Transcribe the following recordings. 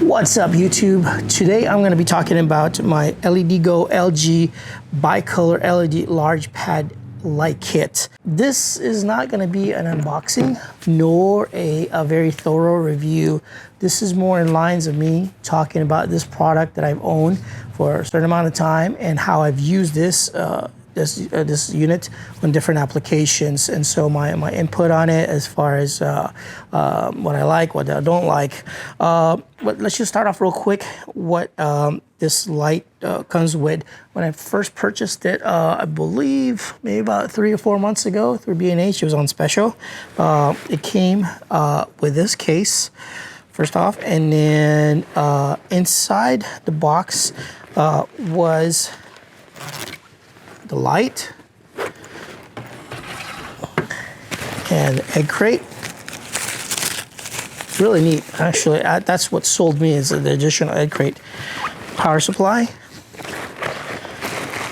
What's up, YouTube? Today I'm going to be talking about my Ledgo LG bicolor LED large pad light kit. This is not going to be an unboxing nor a very thorough review. This is more in lines of me talking about this product that I've owned for a certain amount of time and how I've used this this unit on different applications, and so my input on it as far as what I like, what I don't like. But let's just start off real quick what this light comes with. When I first purchased it, I believe maybe about 3 or 4 months ago through B&H, it was on special. It came with this case first off, and then inside the box was the light and the egg crate. Really neat, actually. That's what sold me, is the additional egg crate power supply,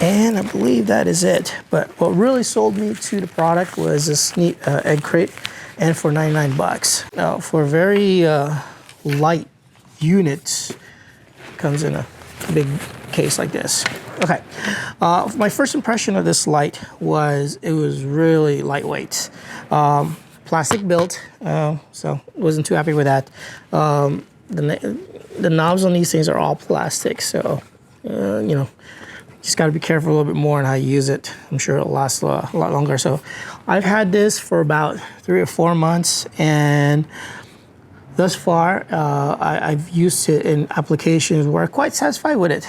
and I believe that is it. But what really sold me to the product was this neat egg crate, and for 99 bucks. Now, for a very light unit, comes in a big case like this. Okay, my first impression of this light was it was really lightweight. Plastic built, so wasn't too happy with that. The knobs on these things are all plastic, so you know, just got to be careful a little bit more on how you use it. I'm sure it'll last a lot longer. So I've had this for about 3 or 4 months, and thus far, I've used it in applications where I'm quite satisfied with it.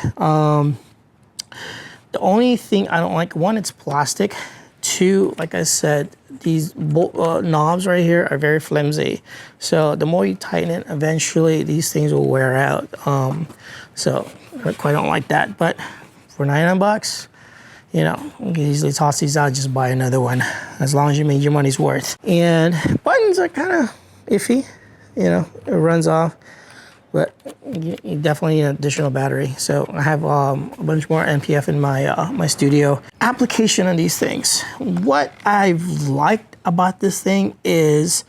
The only thing I don't like, one, it's plastic. Two, like I said, these knobs right here are very flimsy. So the more you tighten it, eventually these things will wear out. So I quite don't like that. But for 99 bucks, you know, you can easily toss these out, just buy another one, as long as you made your money's worth. And buttons are kind of iffy. You know, it runs off, but you definitely need an additional battery. So I have a bunch more NPF in my my studio. Application on these things. What I've liked about this thing is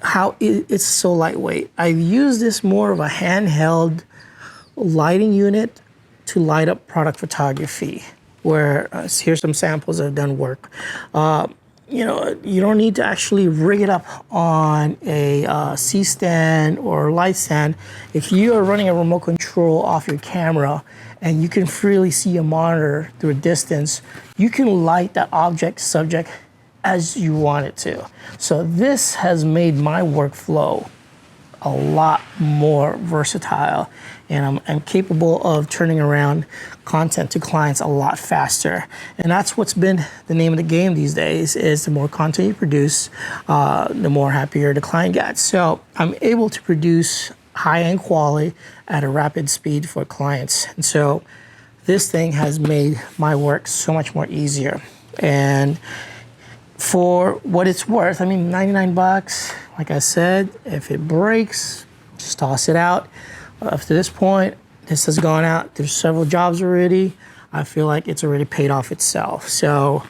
how it's so lightweight. I've used this more of a handheld lighting unit to light up product photography, where here's some samples I've done work. You know, you don't need to actually rig it up on a C-stand or light stand. If you are running a remote control off your camera and you can freely see a monitor through a distance, you can light that subject as you want it to. So this has made my workflow a lot more versatile, and I'm capable of turning around content to clients a lot faster. And that's what's been the name of the game these days, is the more content you produce, the more happier the client gets. So I'm able to produce high-end quality at a rapid speed for clients. And so this thing has made my work so much more easier. And for what it's worth, I mean, 99 bucks, like I said, if it breaks, just toss it out. Up to this point, this has gone out. There's several jobs already. I feel like it's already paid off itself. So,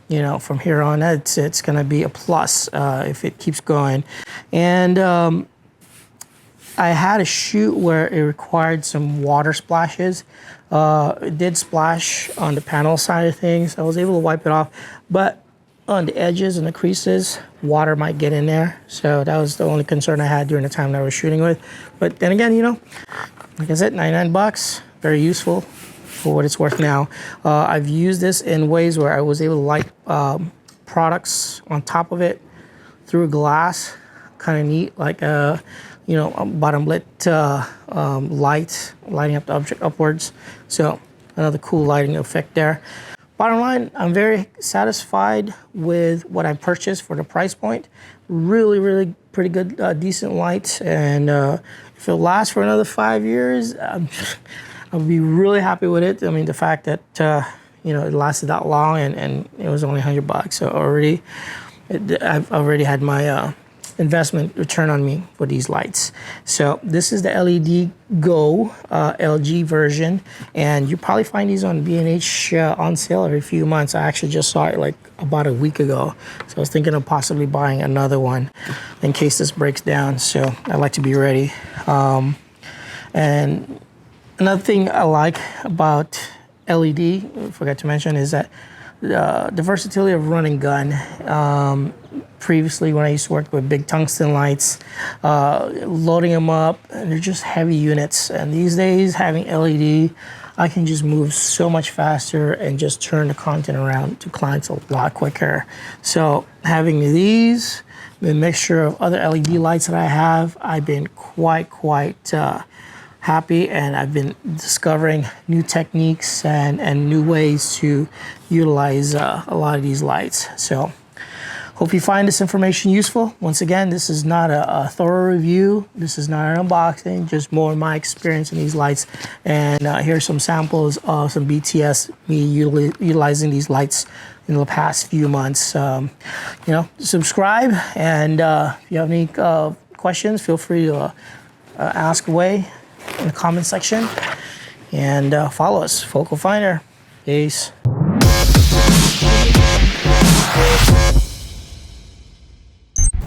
you know, from here on, it's going to be a plus if it keeps going. And I had a shoot where it required some water splashes. It did splash on the panel side of things. I was able to wipe it off, but on the edges and the creases, water might get in there. So that was the only concern I had during the time that I was shooting with. But then again, you know, like I said, 99 bucks, very useful for what it's worth now. I've used this in ways where I was able to light products on top of it through glass. Kind of neat, like you know, a bottom lit light, lighting up the object upwards. So another cool lighting effect there. Bottom line, I'm very satisfied with what I purchased for the price point. Really pretty good, decent light. And if it lasts for another 5 years, I'll be really happy with it. I mean, the fact that, you know, it lasted that long and it was only 100 bucks. So I've already had my investment return on me for these lights. So this is the Ledgo LG version, and you probably find these on B&H on sale every few months. I actually just saw it like about a week ago, so I was thinking of possibly buying another one in case this breaks down. So I like to be ready. And another thing I like about LED, I forgot to mention, is that the versatility of running gun. Previously, when I used to work with big tungsten lights, loading them up, and they're just heavy units. And these days, having LED, I can just move so much faster and just turn the content around to clients a lot quicker. So having these, the mixture of other LED lights that I have, I've been quite happy, and I've been discovering new techniques and new ways to utilize a lot of these lights. So hope you find this information useful. Once again, this is not a thorough review. This is not an unboxing, just more of my experience in these lights. And here's some samples of some BTS, me utilizing these lights in the past few months. You know, subscribe, and if you have any questions, feel free to ask away in the comment section, and follow us, Focal Finder. Peace.